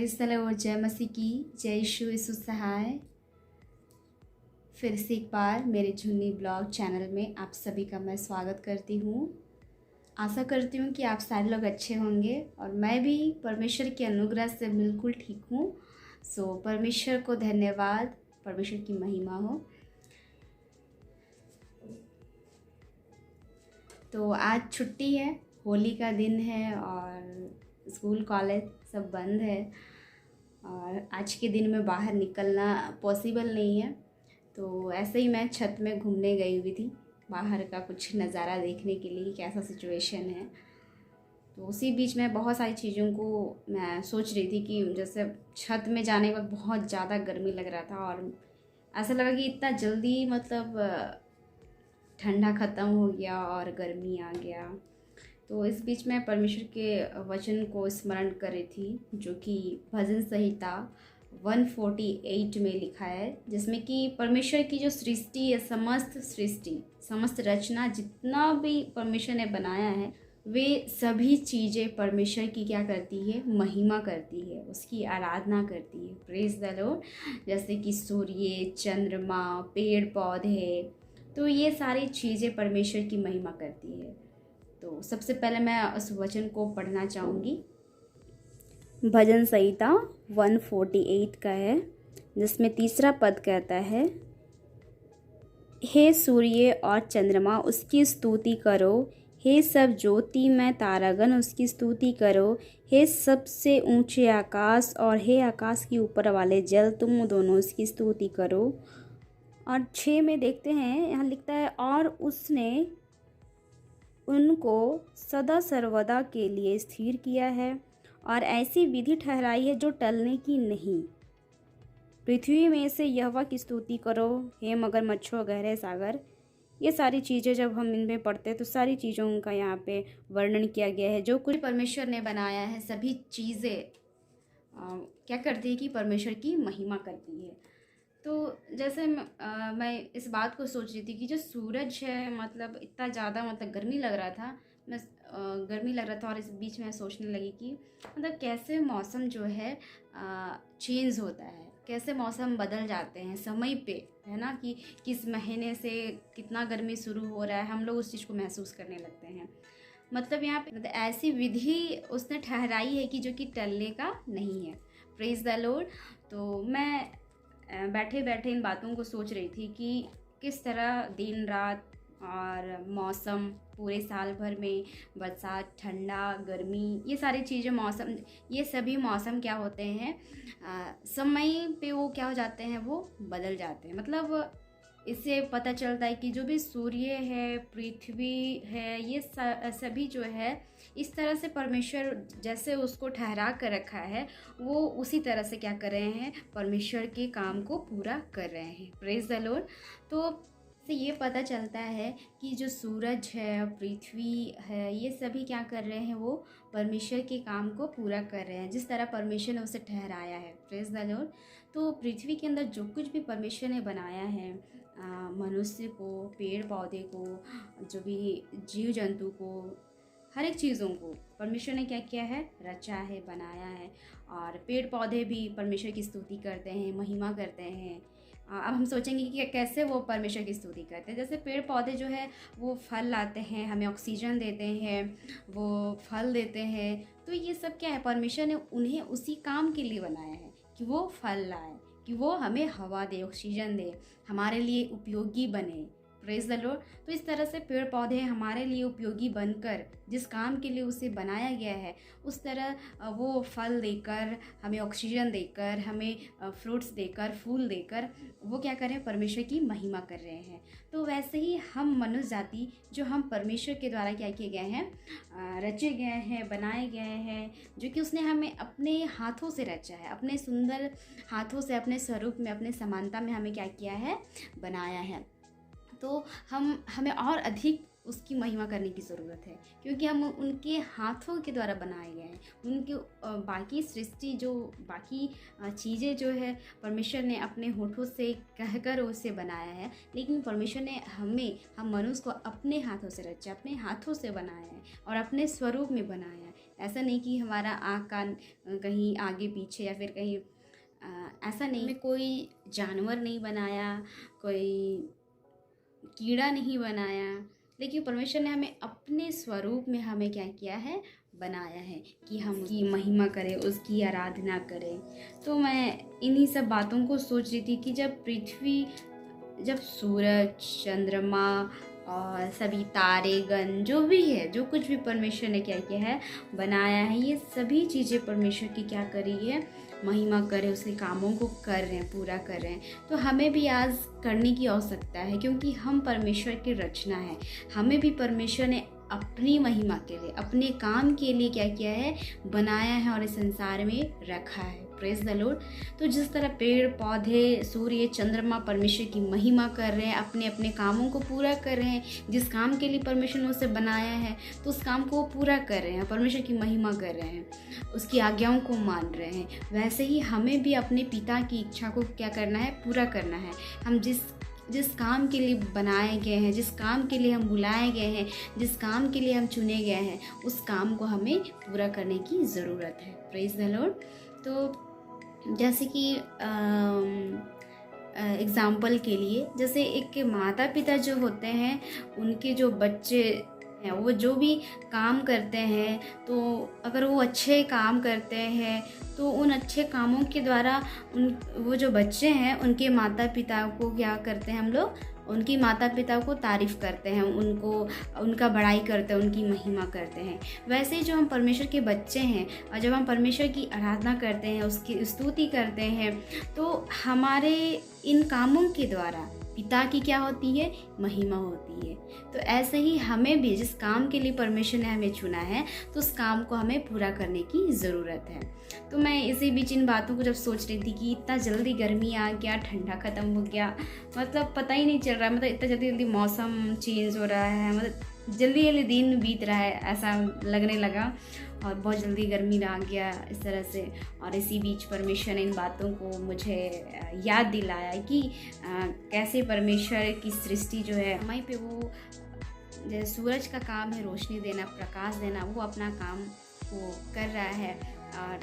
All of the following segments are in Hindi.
Praise the Lord. जय मसीह की, जय यीशु सहाय। फिर से एक बार मेरे झुन्नी ब्लॉग चैनल में आप सभी का मैं स्वागत करती हूँ। आशा करती हूँ कि आप सारे लोग अच्छे होंगे और मैं भी परमेश्वर के अनुग्रह से बिल्कुल ठीक हूँ। सो परमेश्वर को धन्यवाद, परमेश्वर की महिमा हो। तो आज छुट्टी है, होली का दिन है और स्कूल कॉलेज सब बंद है और आज के दिन में बाहर निकलना पॉसिबल नहीं है। तो ऐसे ही मैं छत में घूमने गई हुई थी, बाहर का कुछ नज़ारा देखने के लिए कैसा सिचुएशन है। तो उसी बीच में बहुत सारी चीज़ों को मैं सोच रही थी कि जैसे छत में जाने के बाद बहुत ज़्यादा गर्मी लग रहा था और ऐसा लगा कि इतना जल्दी मतलब ठंडा ख़त्म हो गया और गर्मी आ गया। तो इस बीच में परमेश्वर के वचन को स्मरण कर रही थी, जो कि भजन संहिता 148 में लिखा है, जिसमें कि परमेश्वर की जो सृष्टि है, समस्त रचना जितना भी परमेश्वर ने बनाया है, वे सभी चीज़ें परमेश्वर की क्या करती है, महिमा करती है, उसकी आराधना करती है। Praise the Lord. जैसे कि सूर्य, चंद्रमा, पेड़ पौधे, तो ये सारी चीज़ें परमेश्वर की महिमा करती है। तो सबसे पहले मैं उस वचन को पढ़ना चाहूँगी। भजन संहिता 148 का है, जिसमें तीसरा पद कहता है, हे सूर्य और चंद्रमा उसकी स्तुति करो, हे सब ज्योतिमय तारागण उसकी स्तुति करो, हे सबसे ऊंचे आकाश और हे आकाश के ऊपर वाले जल, तुम दोनों उसकी स्तुति करो। और 6 में देखते हैं, यहाँ लिखता है, और उसने उनको सदा सर्वदा के लिए स्थिर किया है और ऐसी विधि ठहराई है जो टलने की नहीं। पृथ्वी में से यहोवा की स्तुति करो, हे मगरमच्छों गहरे सागर। ये सारी चीज़ें जब हम इनमें पढ़ते हैं तो सारी चीज़ों का यहाँ पे वर्णन किया गया है। जो कुछ परमेश्वर ने बनाया है, सभी चीज़ें क्या करती है कि परमेश्वर की महिमा करती है। तो जैसे मैं इस बात को सोच रही थी कि जो सूरज है, मतलब इतना ज़्यादा मतलब गर्मी लग रहा था, गर्मी लग रहा था और इस बीच में सोचने लगी कि मतलब कैसे मौसम जो है चेंज होता है, कैसे मौसम बदल जाते हैं समय पे, है ना, कि किस महीने से कितना गर्मी शुरू हो रहा है, हम लोग उस चीज़ को महसूस करने लगते हैं। मतलब यहाँ पे मतलब ऐसी विधि उसने ठहराई है कि जो कि टलने का नहीं है। Praise the Lord. तो मैं बैठे बैठे इन बातों को सोच रही थी कि किस तरह दिन रात और मौसम पूरे साल भर में, बरसात, ठंडा, गर्मी, ये सारी चीज़ें मौसम, ये सभी मौसम क्या होते हैं, समय पे वो क्या हो जाते हैं, वो बदल जाते हैं। मतलब इससे पता चलता है कि जो भी सूर्य है, पृथ्वी है, ये सभी जो है इस तरह से परमेश्वर जैसे उसको ठहरा कर रखा है, वो उसी तरह से क्या कर रहे हैं, परमेश्वर के काम को पूरा कर रहे हैं। Praise the Lord. तो से ये पता चलता है कि जो सूरज है, पृथ्वी है, ये सभी क्या कर रहे हैं, वो परमेश्वर के काम को पूरा कर रहे हैं, जिस तरह परमेश्वर ने उसे ठहराया है। Praise the Lord. तो पृथ्वी के अंदर जो कुछ भी परमेश्वर ने बनाया है, मनुष्य को, पेड़ पौधे को, जो भी जीव जंतु को, हर एक चीज़ों को परमेश्वर ने क्या किया है, रचा है, बनाया है। और पेड़ पौधे भी परमेश्वर की स्तुति करते हैं, महिमा करते हैं। अब हम सोचेंगे कि कैसे वो परमेश्वर की स्तुति करते हैं। जैसे पेड़ पौधे जो है वो फल लाते हैं, हमें ऑक्सीजन देते हैं, वो फल देते हैं। तो ये सब क्या है, परमेश्वर ने उन्हें उसी काम के लिए बनाया है कि वो फल लाए, कि वो हमें हवा दे, ऑक्सीजन दे, हमारे लिए उपयोगी बने। Praise the Lord. तो इस तरह से पेड़ पौधे हमारे लिए उपयोगी बनकर, जिस काम के लिए उसे बनाया गया है, उस तरह वो फल देकर, हमें ऑक्सीजन देकर, हमें फ्रूट्स देकर, फूल देकर, वो क्या कर रहे हैं, परमेश्वर की महिमा कर रहे हैं। तो वैसे ही हम मनुष्य जाति, जो हम परमेश्वर के द्वारा क्या किए गए हैं, रचे गए हैं, बनाए गए हैं, जो कि उसने हमें अपने हाथों से रचा है, अपने सुंदर हाथों से, अपने स्वरूप में, अपने समानता में हमें क्या किया है, बनाया है। तो हमें और अधिक उसकी महिमा करने की ज़रूरत है, क्योंकि हम उनके हाथों के द्वारा बनाए गए हैं। उनके बाकी सृष्टि, जो बाकी चीज़ें जो है, परमेश्वर ने अपने होठों से कहकर उसे बनाया है, लेकिन परमेश्वर ने हम मनुष्य को अपने हाथों से रचा, अपने हाथों से बनाया है और अपने स्वरूप में बनाया है। ऐसा नहीं कि हमारा आँख कान कहीं आगे पीछे या फिर कहीं ऐसा नहीं। हमें कोई जानवर नहीं बनाया, कोई कीड़ा नहीं बनाया, लेकिन परमेश्वर ने हमें अपने स्वरूप में हमें क्या किया है, बनाया है कि हम उसकी महिमा करें, उसकी आराधना करें। तो मैं इन्हीं सब बातों को सोच रही थी कि जब सूरज, चंद्रमा और सभी तारेगण जो भी है, जो कुछ भी परमेश्वर ने क्या किया है, बनाया है, ये सभी चीज़ें परमेश्वर की क्या करी है, महिमा करें, उसके कामों को कर रहे हैं, पूरा कर रहे हैं। तो हमें भी आज करने की आवश्यकता है, क्योंकि हम परमेश्वर की रचना है। हमें भी परमेश्वर ने अपनी महिमा के लिए, अपने काम के लिए क्या किया है, बनाया है और इस संसार में रखा है। Praise the Lord. तो जिस तरह पेड़ पौधे, सूर्य, चंद्रमा परमेश्वर की महिमा कर रहे हैं, अपने अपने कामों को पूरा कर रहे हैं, जिस काम के लिए परमेश्वर ने उसे बनाया है तो उस काम को वो पूरा कर रहे हैं, परमेश्वर की महिमा कर रहे हैं, उसकी आज्ञाओं को मान रहे हैं। वैसे ही हमें भी अपने पिता की इच्छा को क्या करना है, पूरा करना है। हम जिस काम के लिए बनाए गए हैं, जिस काम के लिए हम बुलाए गए हैं, जिस काम के लिए हम चुने गए हैं, उस काम को हमें पूरा करने की ज़रूरत है। Praise the Lord. तो जैसे कि एग्ज़ाम्पल के लिए, जैसे एक माता पिता जो होते हैं, उनके जो बच्चे हैं वो जो भी काम करते हैं, तो अगर वो अच्छे काम करते हैं तो उन अच्छे कामों के द्वारा वो जो बच्चे हैं उनके माता पिता को क्या करते हैं, हम लोग उनकी माता पिता को तारीफ़ करते हैं, उनका बड़ाई करते हैं, उनकी महिमा करते हैं। वैसे ही जो हम परमेश्वर के बच्चे हैं और जब हम परमेश्वर की आराधना करते हैं, उसकी स्तुति करते हैं, तो हमारे इन कामों के द्वारा पिता की क्या होती है, महिमा होती है। तो ऐसे ही हमें भी जिस काम के लिए परमेश्वर ने हमें चुना है, तो उस काम को हमें पूरा करने की ज़रूरत है। तो मैं इसी बीच इन बातों को जब सोच रही थी कि इतना जल्दी गर्मी आ गया, ठंडा ख़त्म हो गया, मतलब पता ही नहीं चल रहा, मतलब इतना जल्दी जल्दी मौसम चेंज हो रहा है, मतलब जल्दी जल्दी दिन बीत रहा है ऐसा लगने लगा, और बहुत जल्दी गर्मी आ गया इस तरह से। और इसी बीच परमेश्वर ने इन बातों को मुझे याद दिलाया कि कैसे परमेश्वर की सृष्टि जो है, समय पे वो जैसे सूरज का काम है रोशनी देना, प्रकाश देना, वो अपना काम वो कर रहा है। और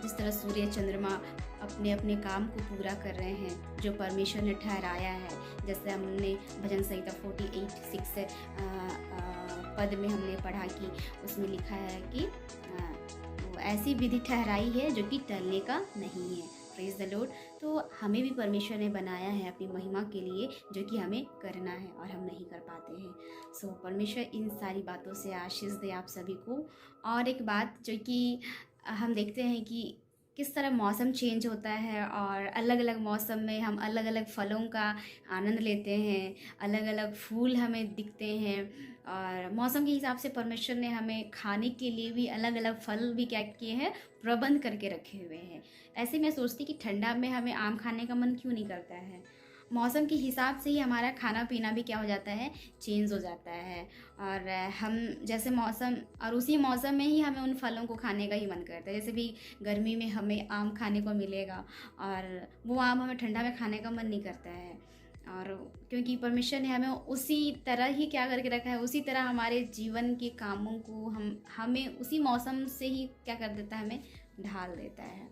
जिस तरह सूर्य चंद्रमा अपने अपने काम को पूरा कर रहे हैं जो परमेश्वर ने ठहराया है, जैसे हमने भजन संहिता 48:6 पद में हमने पढ़ा कि उसमें लिखा है कि वो ऐसी विधि ठहराई है जो कि टलने का नहीं है। Praise the Lord. तो हमें भी परमेश्वर ने बनाया है अपनी महिमा के लिए, जो कि हमें करना है और हम नहीं कर पाते हैं। सो परमेश्वर इन सारी बातों से आशीष दे आप सभी को। और एक बात जो कि हम देखते हैं कि किस तरह मौसम चेंज होता है और अलग अलग मौसम में हम अलग अलग फलों का आनंद लेते हैं, अलग अलग फूल हमें दिखते हैं, और मौसम के हिसाब से परमेश्वर ने हमें खाने के लिए भी अलग अलग फल भी क्या किए हैं, प्रबंध करके रखे हुए हैं। ऐसे मैं सोचती कि ठंडा में हमें आम खाने का मन क्यों नहीं करता है। मौसम के हिसाब से ही हमारा खाना पीना भी क्या हो जाता है, चेंज हो जाता है। और हम जैसे मौसम, और उसी मौसम में ही हमें उन फलों को खाने का ही मन करता है। जैसे भी गर्मी में हमें आम खाने को मिलेगा और वो आम हमें ठंडा में खाने का मन नहीं करता है। और क्योंकि परमेश्वर ने हमें उसी तरह ही क्या करके रखा है, उसी तरह हमारे जीवन के कामों को हमें उसी मौसम से ही क्या कर देता है, हमें ढाल देता है।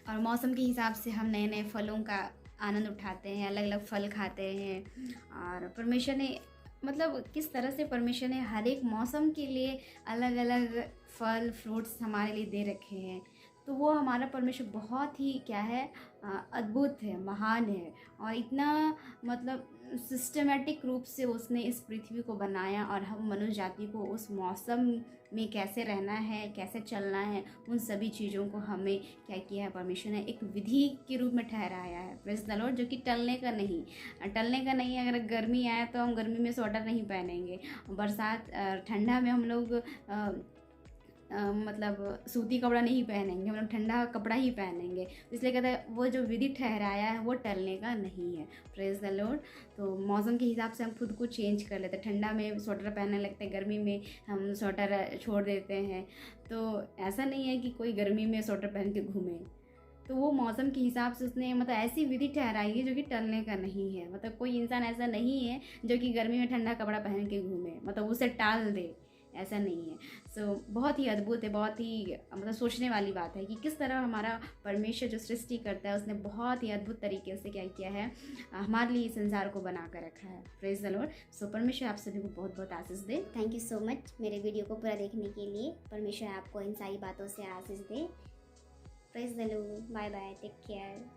और मौसम के हिसाब से हम नए नए फलों का आनंद उठाते हैं, अलग अलग फल खाते हैं। और परमेश्वर ने मतलब किस तरह से परमेश्वर ने हर एक मौसम के लिए अलग अलग फल फ्रूट्स हमारे लिए दे रखे हैं। तो वो हमारा परमेश्वर बहुत ही क्या है, अद्भुत है, महान है। और इतना मतलब सिस्टमेटिक रूप से उसने इस पृथ्वी को बनाया, और हम मनुष्य जाति को उस मौसम में कैसे रहना है, कैसे चलना है, उन सभी चीज़ों को हमें क्या किया है, परमेश्वर ने एक विधि के रूप में ठहराया है। Praise the Lord. जो कि टलने का नहीं है। अगर गर्मी आए तो हम गर्मी में स्वेटर नहीं पहनेंगे, बरसात ठंडा में हम लोग मतलब सूती कपड़ा नहीं पहनेंगे, मतलब ठंडा कपड़ा ही पहनेंगे। इसलिए कहता है वो जो विधि ठहराया है वो टलने का नहीं है। Praise the Lord. तो मौसम के हिसाब से हम खुद को चेंज कर लेते हैं। ठंडा में स्वेटर पहनने लगते हैं, गर्मी में हम स्वेटर छोड़ देते हैं। तो ऐसा नहीं है कि कोई गर्मी में स्वेटर पहन के घूमे। तो वो मौसम के हिसाब से उसने मतलब ऐसी विधि ठहराई है जो कि टलने का नहीं है। मतलब कोई इंसान ऐसा नहीं है जो कि गर्मी में ठंडा कपड़ा पहन के घूमे, मतलब उसे टाल दे। ऐसा नहीं है। सो बहुत ही अद्भुत है, बहुत ही मतलब सोचने वाली बात है कि किस तरह हमारा परमेश्वर जो सृष्टि करता है उसने बहुत ही अद्भुत तरीके से क्या किया है, हमारे लिए संसार को बना कर रखा है। Praise the Lord. सो परमेश्वर आप सभी को बहुत बहुत आशीष दे। थैंक यू सो मच मेरे वीडियो को पूरा देखने के लिए। परमेश्वर आपको इन सारी बातों से आशीष दे। Praise the Lord. Bye bye, take care.